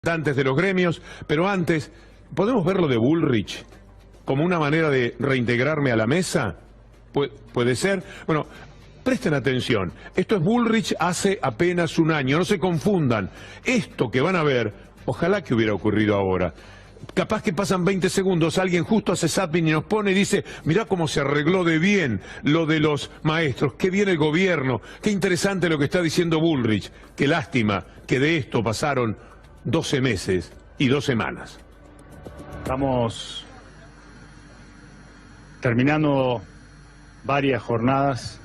Antes de los gremios, pero antes, ¿podemos ver lo de Bullrich como una manera de reintegrarme a la mesa? ¿Puede ser? Bueno, presten atención, esto es Bullrich hace apenas un año, no se confundan. Esto que van a ver, ojalá que hubiera ocurrido ahora. Capaz que pasan 20 segundos, alguien justo hace zapping y nos pone y dice, mirá cómo se arregló de bien lo de los maestros, qué bien el gobierno, qué interesante lo que está diciendo Bullrich, qué lástima que de esto pasaron 12 meses y 2 semanas. Estamos terminando varias jornadas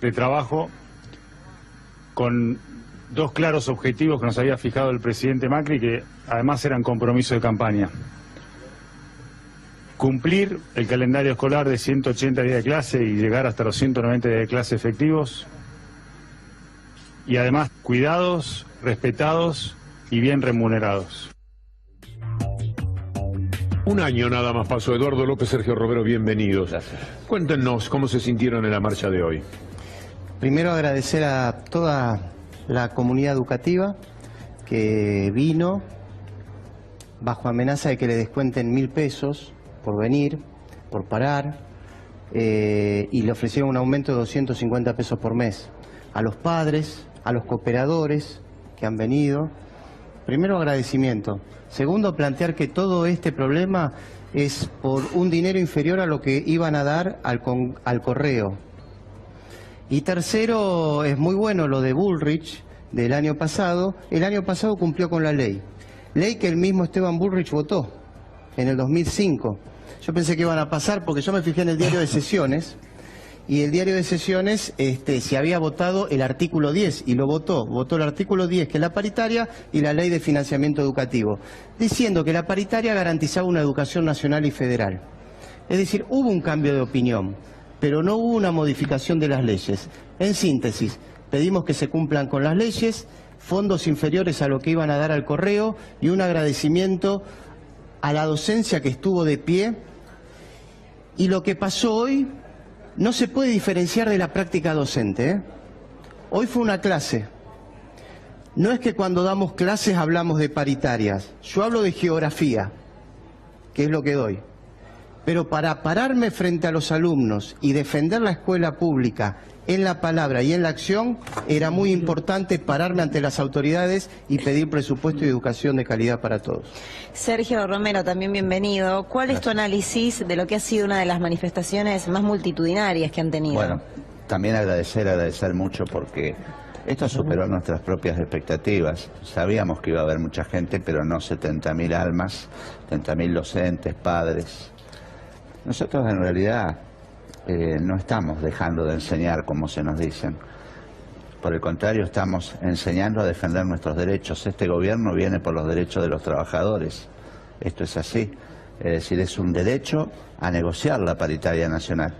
de trabajo con 2 claros objetivos que nos había fijado el presidente Macri, que además eran compromiso de campaña. Cumplir el calendario escolar de 180 días de clase y llegar hasta los 190 días de clase efectivos. Y además cuidados, respetados y bien remunerados. Un año nada más pasó. Eduardo López, Sergio Romero, bienvenidos. Gracias. Cuéntenos cómo se sintieron en la marcha de hoy. Primero agradecer a toda la comunidad educativa que vino bajo amenaza de que le descuenten 1.000 pesos por venir, por parar, y le ofrecieron un aumento de 250 pesos por mes. A los padres, a los cooperadores que han venido. Primero, agradecimiento. Segundo, plantear que todo este problema es por un dinero inferior a lo que iban a dar al correo. Y tercero, es muy bueno lo de Bullrich del año pasado. El año pasado cumplió con la ley. Ley que el mismo Esteban Bullrich votó en el 2005. Yo pensé que iban a pasar porque yo me fijé en el diario de sesiones. Y el diario de sesiones se había votado el artículo 10 y lo votó el artículo 10, que es la paritaria, y la ley de financiamiento educativo, diciendo que la paritaria garantizaba una educación nacional y federal. Es decir, hubo un cambio de opinión, pero no hubo una modificación de las leyes. En síntesis, pedimos que se cumplan con las leyes, fondos inferiores a lo que iban a dar al correo y un agradecimiento a la docencia que estuvo de pie. Y lo que pasó hoy no se puede diferenciar de la práctica docente, ¿eh? Hoy fue una clase. No es que cuando damos clases hablamos de paritarias. Yo hablo de geografía, que es lo que doy. Pero para pararme frente a los alumnos y defender la escuela pública en la palabra y en la acción, era muy importante pararme ante las autoridades y pedir presupuesto y educación de calidad para todos. Sergio Romero, también bienvenido. ¿Cuál es tu análisis de lo que ha sido una de las manifestaciones más multitudinarias que han tenido? Bueno, también agradecer mucho porque esto superó nuestras propias expectativas. Sabíamos que iba a haber mucha gente, pero no 70.000 almas, 70.000 docentes, padres. Nosotros en realidad no estamos dejando de enseñar como se nos dicen. Por el contrario, estamos enseñando a defender nuestros derechos. Este gobierno viene por los derechos de los trabajadores. Esto es así. Es decir, es un derecho a negociar la paritaria nacional.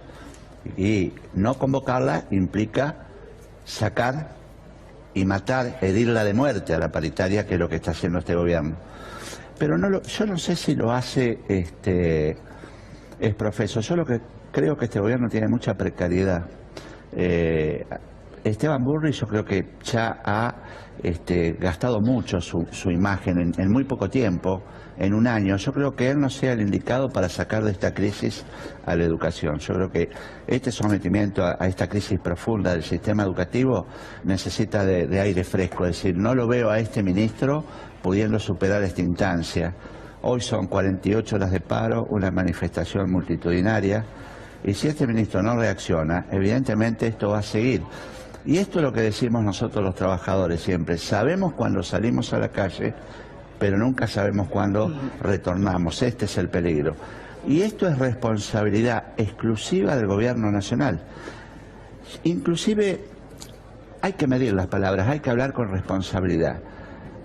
Y no convocarla implica sacar y matar, herirla de muerte a la paritaria, que es lo que está haciendo este gobierno. Pero yo no sé si lo hace es profeso. Yo lo que creo que este gobierno tiene mucha precariedad. Esteban Bullrich yo creo que ya ha gastado mucho su imagen en muy poco tiempo, en un año. Yo creo que él no sea el indicado para sacar de esta crisis a la educación. Yo creo que este sometimiento a esta crisis profunda del sistema educativo necesita de aire fresco. Es decir, no lo veo a este ministro pudiendo superar esta instancia. Hoy son 48 horas de paro, una manifestación multitudinaria, y si este ministro no reacciona, evidentemente esto va a seguir. Y esto es lo que decimos nosotros los trabajadores siempre. Sabemos cuando salimos a la calle, pero nunca sabemos cuándo retornamos. Este es el peligro. Y esto es responsabilidad exclusiva del gobierno nacional. Inclusive hay que medir las palabras, hay que hablar con responsabilidad.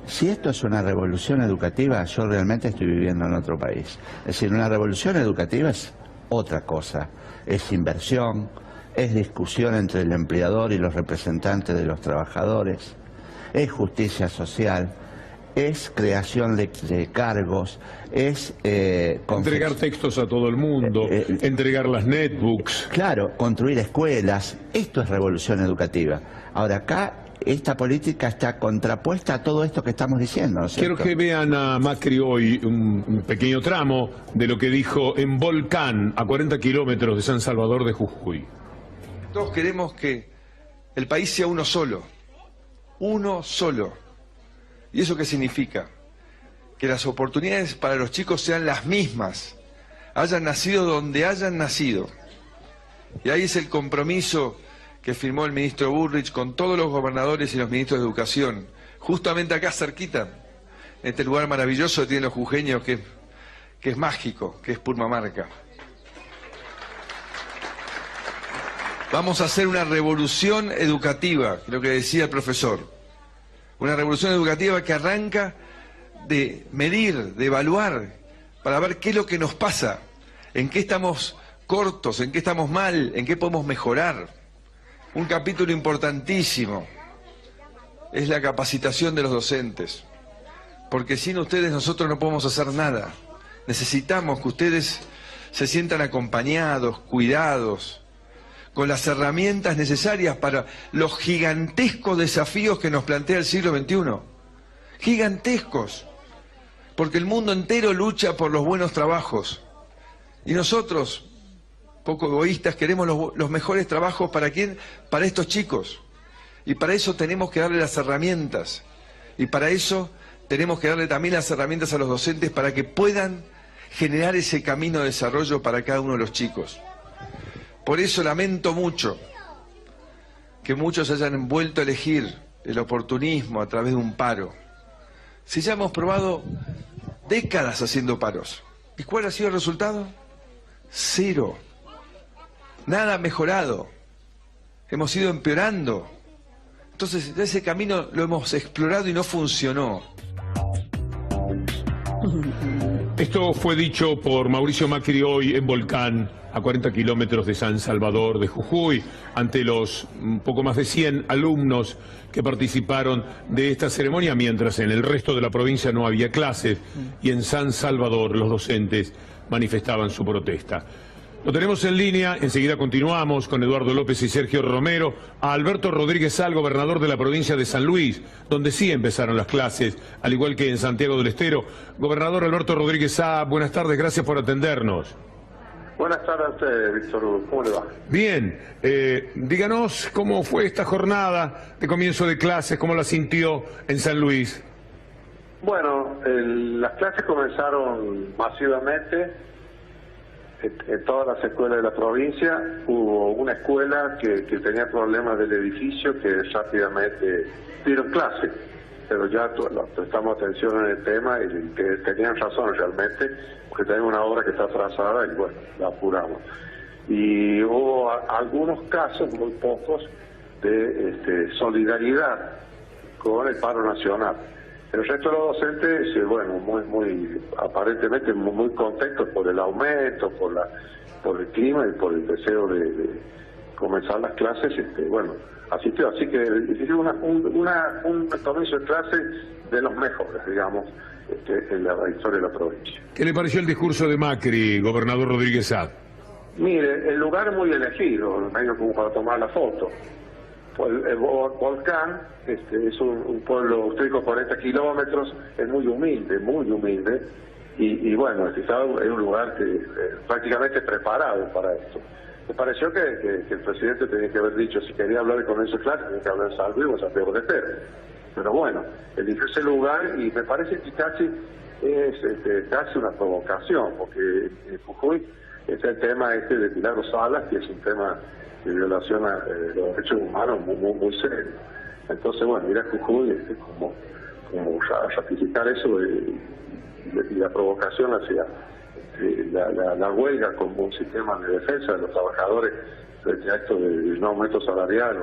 Si esto es una revolución educativa, yo realmente estoy viviendo en otro país. Es decir, una revolución educativa es otra cosa. Es inversión, es discusión entre el empleador y los representantes de los trabajadores, es justicia social, es creación de cargos, es... entregar textos a todo el mundo, entregar las netbooks. Claro, construir escuelas. Esto es revolución educativa. Ahora, acá esta política está contrapuesta a todo esto que estamos diciendo, ¿no es Quiero cierto? que vean a Macri hoy un pequeño tramo de lo que dijo en Volcán, a 40 kilómetros de San Salvador de Jujuy. Todos queremos que el país sea uno solo. Uno solo. ¿Y eso qué significa? Que las oportunidades para los chicos sean las mismas, hayan nacido donde hayan nacido. Y ahí es el compromiso que firmó el ministro Bullrich con todos los gobernadores y los ministros de Educación, justamente acá cerquita, en este lugar maravilloso que tienen los jujeños, que es mágico, que es Purmamarca. Vamos a hacer una revolución educativa, lo que decía el profesor. Una revolución educativa que arranca de medir, de evaluar, para ver qué es lo que nos pasa, en qué estamos cortos, en qué estamos mal, en qué podemos mejorar. Un capítulo importantísimo es la capacitación de los docentes, porque sin ustedes nosotros no podemos hacer nada. Necesitamos que ustedes se sientan acompañados, cuidados, con las herramientas necesarias para los gigantescos desafíos que nos plantea el siglo XXI. Gigantescos, porque el mundo entero lucha por los buenos trabajos. Y nosotros, poco egoístas, queremos los mejores trabajos. ¿Para quién? Para estos chicos. Y para eso tenemos que darle las herramientas. Y para eso tenemos que darle también las herramientas a los docentes para que puedan generar ese camino de desarrollo para cada uno de los chicos. Por eso lamento mucho que muchos hayan vuelto a elegir el oportunismo a través de un paro. Si ya hemos probado décadas haciendo paros. ¿Y cuál ha sido el resultado? Cero. Nada ha mejorado. Hemos ido empeorando. Entonces, ese camino lo hemos explorado y no funcionó. Esto fue dicho por Mauricio Macri hoy en Volcán, a 40 kilómetros de San Salvador de Jujuy, ante los poco más de 100 alumnos que participaron de esta ceremonia, mientras en el resto de la provincia no había clases y en San Salvador los docentes manifestaban su protesta. Lo tenemos en línea, enseguida continuamos con Eduardo López y Sergio Romero, a Alberto Rodríguez Sá, gobernador de la provincia de San Luis, donde sí empezaron las clases, al igual que en Santiago del Estero. Gobernador Alberto Rodríguez Sá, buenas tardes, gracias por atendernos. Buenas tardes a usted, Víctor Hugo. ¿Cómo le va? Bien, díganos cómo fue esta jornada de comienzo de clases, cómo la sintió en San Luis. Bueno, las clases comenzaron masivamente en todas las escuelas de la provincia. Hubo una escuela que tenía problemas del edificio que rápidamente dieron clase, pero ya prestamos atención en el tema y que tenían razón realmente, porque tenemos una obra que está atrasada y bueno, la apuramos. Y hubo algunos casos, muy pocos, de solidaridad con el paro nacional. El resto de los docentes, bueno, muy aparentemente muy contentos por el aumento, por el clima y por el deseo de comenzar las clases. Bueno, asistió, así que hicieron un comienzo de clase de los mejores, digamos, en la historia de la provincia. ¿Qué le pareció el discurso de Macri, gobernador Rodríguez Sá? Mire, el lugar es muy elegido, medio como para tomar la foto. El Volcán es un pueblo histórico, 40 kilómetros, es muy humilde, y bueno, es un lugar que prácticamente preparado para esto. Me pareció que el presidente tenía que haber dicho, si quería hablar de comienzo de clase, tenía que hablar en San Luis o Santiago del Estero. Pero bueno, eligió ese lugar y me parece que casi es casi una provocación, porque en Jujuy es el tema de Milagro Salas, que es un tema de violación a los derechos humanos muy serio. Entonces, bueno, ir a Jujuy como ratificar eso y la provocación hacia la huelga como un sistema de defensa de los trabajadores frente a esto de no aumento salarial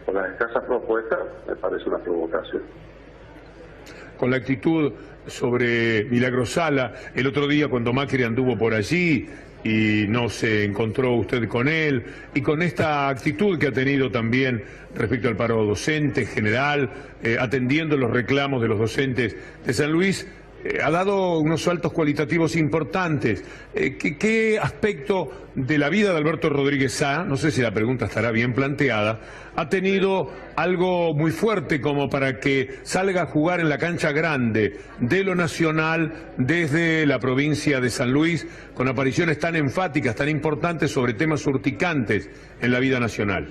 o las escasas propuestas, me parece una provocación. Con la actitud sobre Milagro Sala, el otro día cuando Macri anduvo por allí y no se encontró usted con él, y con esta actitud que ha tenido también respecto al paro docente general, atendiendo los reclamos de los docentes de San Luis, ha dado unos saltos cualitativos importantes. ¿Qué aspecto de la vida de Alberto Rodríguez Sá, no sé si la pregunta estará bien planteada, ha tenido algo muy fuerte como para que salga a jugar en la cancha grande de lo nacional desde la provincia de San Luis, con apariciones tan enfáticas, tan importantes sobre temas urticantes en la vida nacional?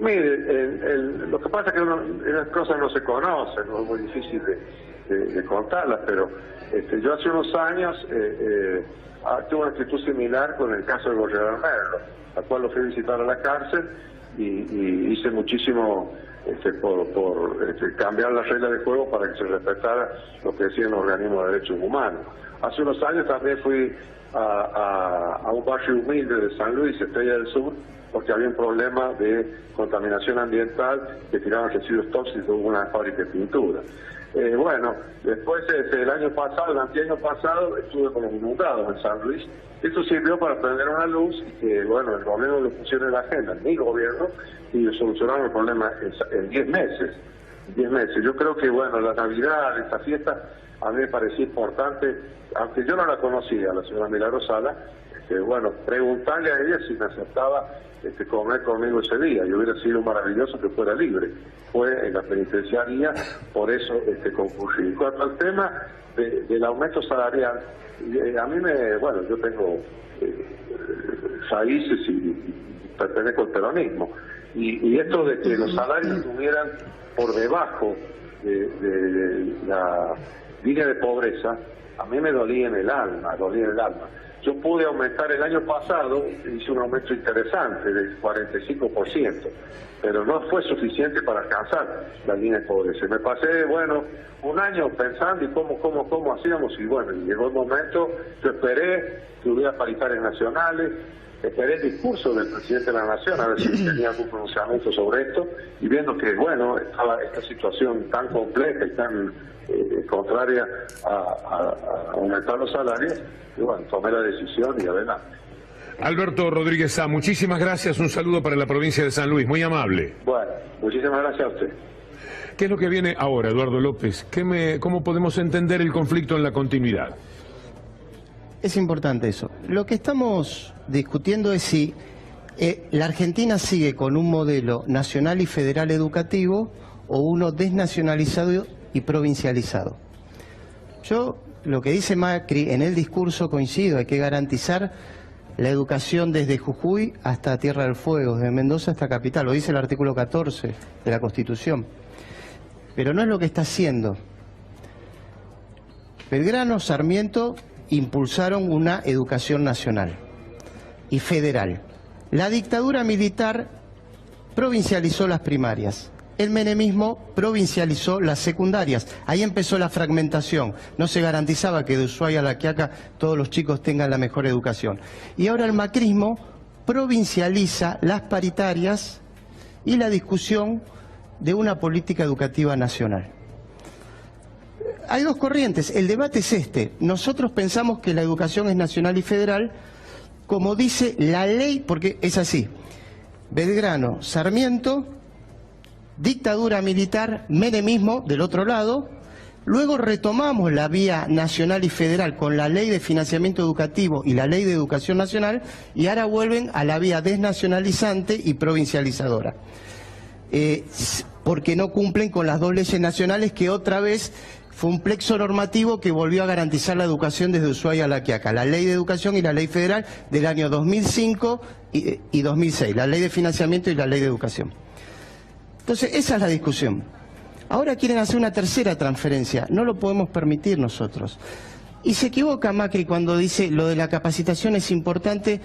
Mire, lo que pasa es que esas cosas no se conocen, ¿no? Es muy difícil de contarlas, pero yo hace unos años tuve una actitud similar con el caso del Gobernador Merlo, al cual lo fui a visitar a la cárcel y hice muchísimo por cambiar las reglas de juego para que se respetara lo que decían los organismos de derechos humanos. Hace unos años también fui a un barrio humilde de San Luis, Estrella del Sur, porque había un problema de contaminación ambiental, que tiraban residuos tóxicos de una fábrica de pintura. Bueno, después el año pasado, el anteaño pasado, estuve con los inundados en San Luis. Esto sirvió para prender una luz y que, bueno, el gobierno lo pusiera en la agenda, mi gobierno, y solucionaron el problema en 10 meses. 10 meses. Yo creo que, bueno, la Navidad, esta fiesta, a mí me parecía importante, aunque yo no la conocía, la señora Milagro Sala, bueno, preguntarle a ella si me aceptaba comer conmigo ese día, y hubiera sido maravilloso que fuera libre. Fue en la penitenciaría, por eso concurrí. En cuanto al tema del aumento salarial, a mí bueno, yo tengo raíces y pertenezco al peronismo, y esto de que los salarios estuvieran por debajo de la línea de pobreza, a mí me dolía en el alma, Yo pude aumentar el año pasado, hice un aumento interesante del 45%, pero no fue suficiente para alcanzar la línea de pobreza. Me pasé, bueno, un año pensando y cómo hacíamos, y bueno, llegó el momento, yo esperé que hubiera paritarias nacionales, esperé el discurso del presidente de la Nación, a ver si tenía algún pronunciamiento sobre esto, y viendo que, bueno, estaba esta situación tan compleja y tan contraria a aumentar los salarios, y bueno, tomé la decisión y adelante. Alberto Rodríguez Sá, muchísimas gracias, un saludo para la provincia de San Luis, muy amable. Bueno, muchísimas gracias a usted. ¿Qué es lo que viene ahora, Eduardo López? ¿Cómo podemos entender el conflicto en la continuidad? Es importante eso. Lo que estamos discutiendo es si la Argentina sigue con un modelo nacional y federal educativo o uno desnacionalizado y provincializado. Lo que dice Macri en el discurso coincido, hay que garantizar la educación desde Jujuy hasta Tierra del Fuego, desde Mendoza hasta Capital, lo dice el artículo 14 de la Constitución. Pero no es lo que está haciendo. Belgrano, Sarmiento impulsaron una educación nacional y federal. La dictadura militar provincializó las primarias. El menemismo provincializó las secundarias. Ahí empezó la fragmentación. No se garantizaba que de Ushuaia a La Quiaca todos los chicos tengan la mejor educación. Y ahora el macrismo provincializa las paritarias y la discusión de una política educativa nacional. Hay dos corrientes. El debate es este. Nosotros pensamos que la educación es nacional y federal, como dice la ley, porque es así. Belgrano, Sarmiento, dictadura militar, menemismo del otro lado, luego retomamos la vía nacional y federal con la ley de financiamiento educativo y la ley de educación nacional, y ahora vuelven a la vía desnacionalizante y provincializadora, porque no cumplen con las dos leyes nacionales, que otra vez fue un plexo normativo que volvió a garantizar la educación desde Ushuaia a La Quiaca, la ley de educación y la ley federal del año 2005 y 2006, la ley de financiamiento y la ley de educación. Entonces, esa es la discusión. Ahora quieren hacer una tercera transferencia. No lo podemos permitir nosotros. Y se equivoca Macri cuando dice lo de la capacitación es importante.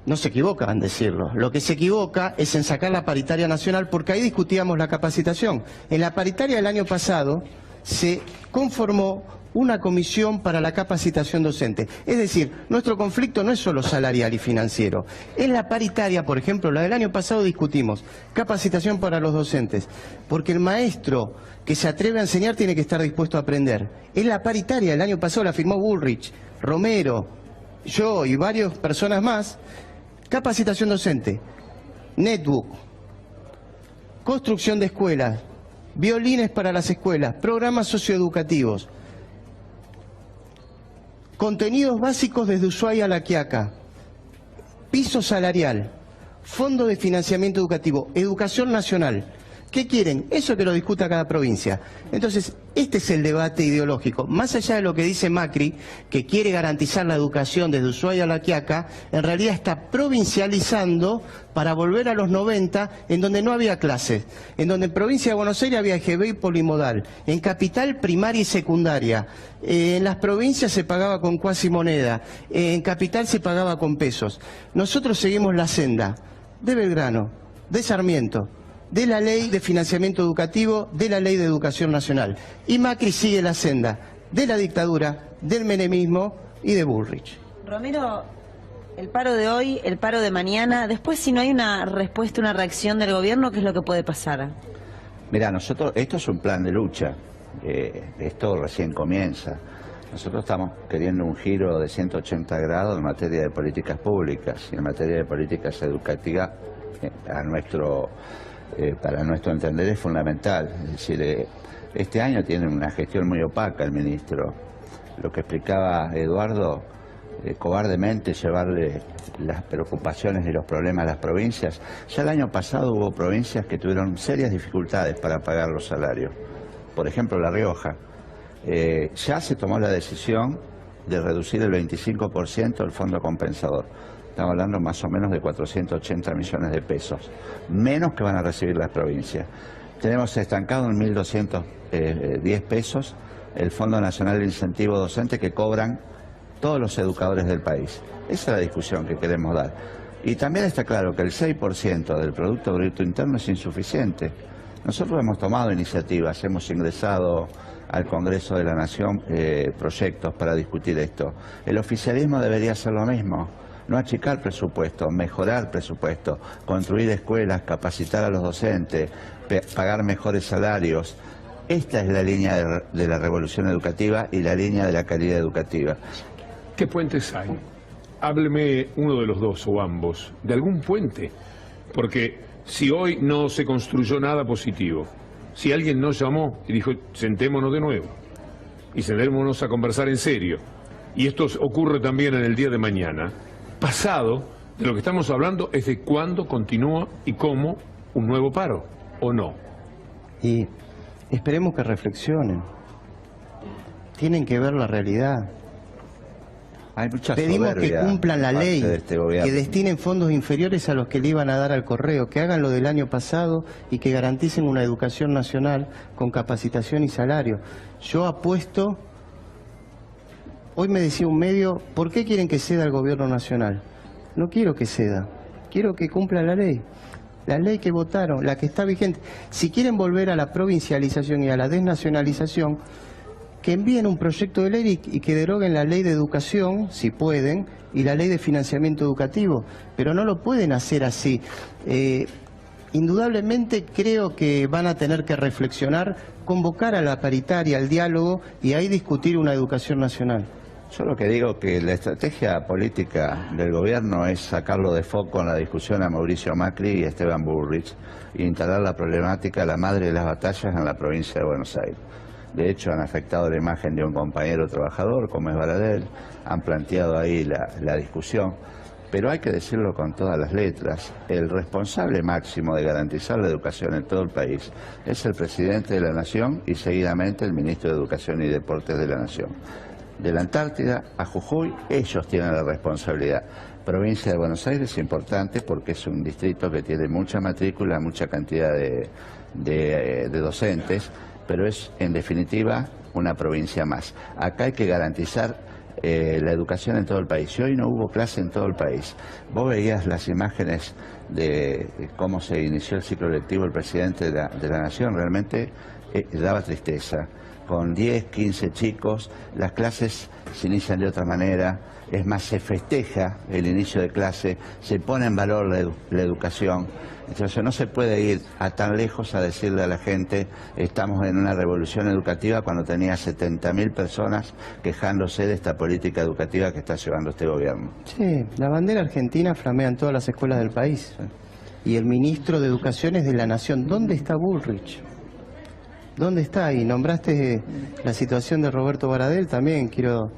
No se equivoca en decirlo. Lo que se equivoca es en sacar la paritaria nacional, porque ahí discutíamos la capacitación. En la paritaria del año pasado se conformó una comisión para la capacitación docente. Es decir, nuestro conflicto no es solo salarial y financiero. En la paritaria, por ejemplo, la del año pasado discutimos capacitación para los docentes, porque el maestro que se atreve a enseñar tiene que estar dispuesto a aprender. En la paritaria del año pasado la firmó Bullrich, Romero, yo y varias personas más. Capacitación docente, netbook, construcción de escuelas, violines para las escuelas, programas socioeducativos. contenidos básicos desde Ushuaia a La Quiaca, piso salarial, fondo de financiamiento educativo, educación nacional. ¿Qué quieren? Eso que lo discuta cada provincia. Entonces, este es el debate ideológico. Más allá de lo que dice Macri, que quiere garantizar la educación desde Ushuaia a La Quiaca, en realidad está provincializando para volver a los 90, en donde no había clases, en donde en provincia de Buenos Aires había EGB y polimodal, en capital primaria y secundaria, en las provincias se pagaba con cuasimoneda, en capital se pagaba con pesos. Nosotros seguimos la senda de Belgrano, de Sarmiento, de la ley de financiamiento educativo, de la ley de educación nacional. Y Macri sigue la senda de la dictadura, del menemismo y de Bullrich. Romero, el paro de hoy, el paro de mañana, después si no hay una respuesta, una reacción del gobierno, ¿qué es lo que puede pasar? Mirá, esto es un plan de lucha, esto recién comienza. Nosotros estamos queriendo un giro de 180 grados en materia de políticas públicas y en materia de políticas educativas para nuestro entender es fundamental. Es decir, este año tiene una gestión muy opaca el ministro. Lo que explicaba Eduardo, cobardemente llevarle las preocupaciones y los problemas a las provincias. Ya el año pasado hubo provincias que tuvieron serias dificultades para pagar los salarios. Por ejemplo, La Rioja. Ya se tomó la decisión de reducir el 25% del fondo compensador. Estamos hablando más o menos de 480 millones de pesos, menos que van a recibir las provincias. Tenemos estancado en 1.210 pesos el Fondo Nacional de Incentivo Docente que cobran todos los educadores del país. Esa es la discusión que queremos dar. Y también está claro que el 6% del Producto Bruto Interno es insuficiente. Nosotros hemos tomado iniciativas, hemos ingresado al Congreso de la Nación proyectos para discutir esto. El oficialismo debería hacer lo mismo. No achicar presupuesto, mejorar presupuesto, construir escuelas, capacitar a los docentes, pagar mejores salarios. Esta es la línea de la revolución educativa y la línea de la calidad educativa. ¿Qué puentes hay? Hábleme uno de los dos o ambos, de algún puente. Porque si hoy no se construyó nada positivo, si alguien nos llamó y dijo, sentémonos de nuevo y sentémonos a conversar en serio, y esto ocurre también en el día de mañana, pasado de lo que estamos hablando es de cuándo continúa y cómo un nuevo paro, ¿o no? Y esperemos que reflexionen. Tienen que ver la realidad. Hay mucha Pedimos que soberbia cumplan la ley, de este gobierno. que destinen fondos inferiores a los que le iban a dar al correo, que hagan lo del año pasado y que garanticen una educación nacional con capacitación y salario. Yo apuesto. Hoy me decía un medio, ¿por qué quieren que ceda el gobierno nacional? No quiero que ceda, quiero que cumpla la ley que votaron, la que está vigente. Si quieren volver a la provincialización y a la desnacionalización, que envíen un proyecto de ley y que deroguen la ley de educación, si pueden, y la ley de financiamiento educativo, pero no lo pueden hacer así. Indudablemente creo que van a tener que reflexionar, convocar a la paritaria, al diálogo y ahí discutir una educación nacional. Yo lo que digo que la estrategia política del gobierno es sacarlo de foco en la discusión a Mauricio Macri y Esteban Bullrich e instalar la problemática, la madre de las batallas, en la provincia de Buenos Aires. De hecho, han afectado la imagen de un compañero trabajador como es Baradel, han planteado ahí la discusión, pero hay que decirlo con todas las letras. El responsable máximo de garantizar la educación en todo el país es el presidente de la Nación y seguidamente el ministro de Educación y Deportes de la Nación. De la Antártida a Jujuy, ellos tienen la responsabilidad. Provincia de Buenos Aires es importante porque es un distrito que tiene mucha matrícula, mucha cantidad de docentes, pero es en definitiva una provincia más. Acá hay que garantizar la educación en todo el país. Y hoy no hubo clase en todo el país. Vos veías las imágenes de cómo se inició el ciclo lectivo del presidente de la Nación, realmente daba tristeza. Con 10, 15 chicos, las clases se inician de otra manera, es más, se festeja el inicio de clase, se pone en valor la educación. Entonces no se puede ir a tan lejos a decirle a la gente estamos en una revolución educativa cuando tenía 70.000 personas quejándose de esta política educativa que está llevando este gobierno. Sí, la bandera argentina flamea en todas las escuelas del país. Y el ministro de Educación es de la Nación. ¿Dónde está Bullrich? ¿Dónde está? Y nombraste la situación de Roberto Baradel, también quiero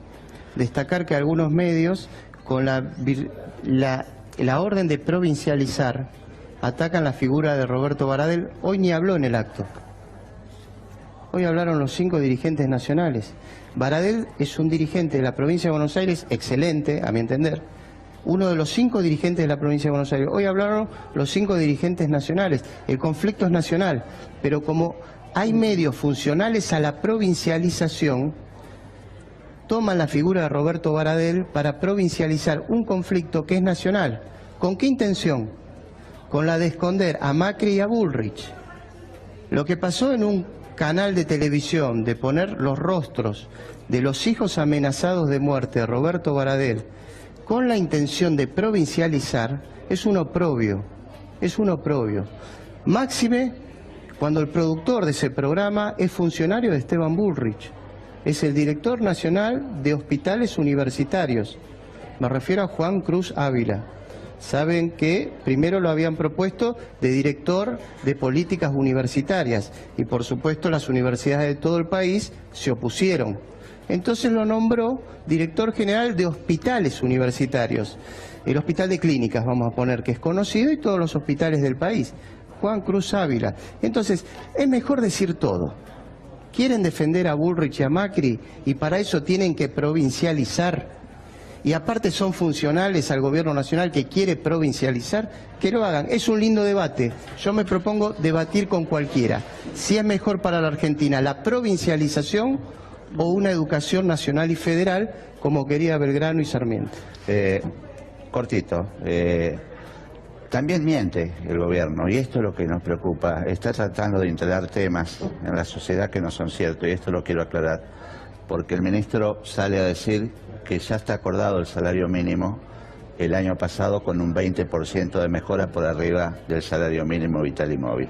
destacar que algunos medios, con la orden de provincializar, atacan la figura de Roberto Baradel. Hoy ni habló en el acto. Hoy hablaron los 5 dirigentes nacionales. Baradel es un dirigente de la provincia de Buenos Aires excelente, a mi entender. Uno de los 5 dirigentes de la provincia de Buenos Aires. Hoy hablaron los 5 dirigentes nacionales. El conflicto es nacional, pero como hay medios funcionales a la provincialización, toman la figura de Roberto Baradel para provincializar un conflicto que es nacional. ¿Con qué intención? Con la de esconder a Macri y a Bullrich. Lo que pasó en un canal de televisión de poner los rostros de los hijos amenazados de muerte de Roberto Baradel con la intención de provincializar es un oprobio, Máxime cuando el productor de ese programa es funcionario de Esteban Bullrich, es el director nacional de hospitales universitarios, me refiero a Juan Cruz Ávila. Saben que primero lo habían propuesto de director de políticas universitarias y por supuesto las universidades de todo el país se opusieron. Entonces lo nombró director general de hospitales universitarios, el hospital de clínicas vamos a poner, que es conocido, y todos los hospitales del país, Juan Cruz Ávila. Entonces es mejor decir todo. Quieren defender a Bullrich y a Macri y para eso tienen que provincializar. Y aparte son funcionales al gobierno nacional que quiere provincializar, que lo hagan. Es un lindo debate. Yo me propongo debatir con cualquiera. Si es mejor para la Argentina la provincialización o una educación nacional y federal, como quería Belgrano y Sarmiento. Cortito. También miente el gobierno, y esto es lo que nos preocupa. Está tratando de instalar temas en la sociedad que no son ciertos, y esto lo quiero aclarar, porque el ministro sale a decir que ya está acordado el salario mínimo el año pasado con un 20% de mejora por arriba del salario mínimo vital y móvil.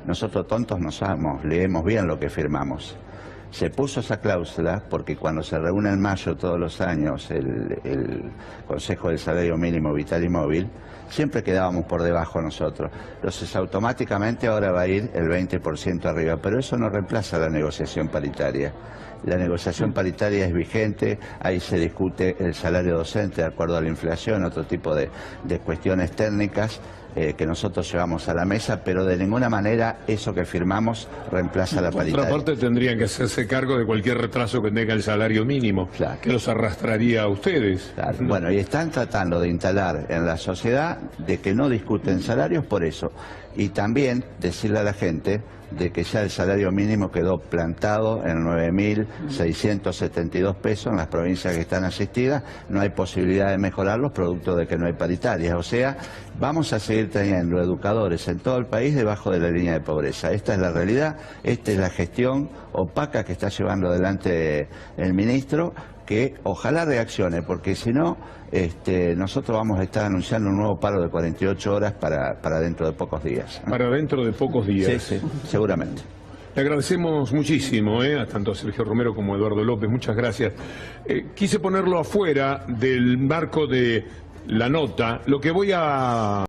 Nosotros tontos no somos, leemos bien lo que firmamos. Se puso esa cláusula porque cuando se reúne en mayo todos los años el Consejo del Salario Mínimo Vital y Móvil, siempre quedábamos por debajo nosotros. Entonces automáticamente ahora va a ir el 20% arriba, pero eso no reemplaza la negociación paritaria. La negociación paritaria es vigente, ahí se discute el salario docente de acuerdo a la inflación, otro tipo de cuestiones técnicas que nosotros llevamos a la mesa, pero de ninguna manera eso que firmamos reemplaza la paritaria. Por otra parte, tendrían que hacerse cargo de cualquier retraso que tenga el salario mínimo, claro, que los arrastraría a ustedes. Claro. Bueno, y están tratando de instalar en la sociedad de que no discuten salarios por eso. Y también decirle a la gente de que ya el salario mínimo quedó plantado en 9.672 pesos en las provincias que están asistidas, no hay posibilidad de mejorarlos producto de que no hay paritarias, o sea, vamos a seguir teniendo educadores en todo el país debajo de la línea de pobreza. Esta es la realidad, esta es la gestión opaca que está llevando adelante el ministro, que ojalá reaccione, porque si no, nosotros vamos a estar anunciando un nuevo paro de 48 horas para dentro de pocos días, ¿no? Para dentro de pocos días. Sí, seguramente. Le agradecemos muchísimo, a tanto a Sergio Romero como a Eduardo López, muchas gracias. Quise ponerlo afuera del marco de la nota, lo que voy a...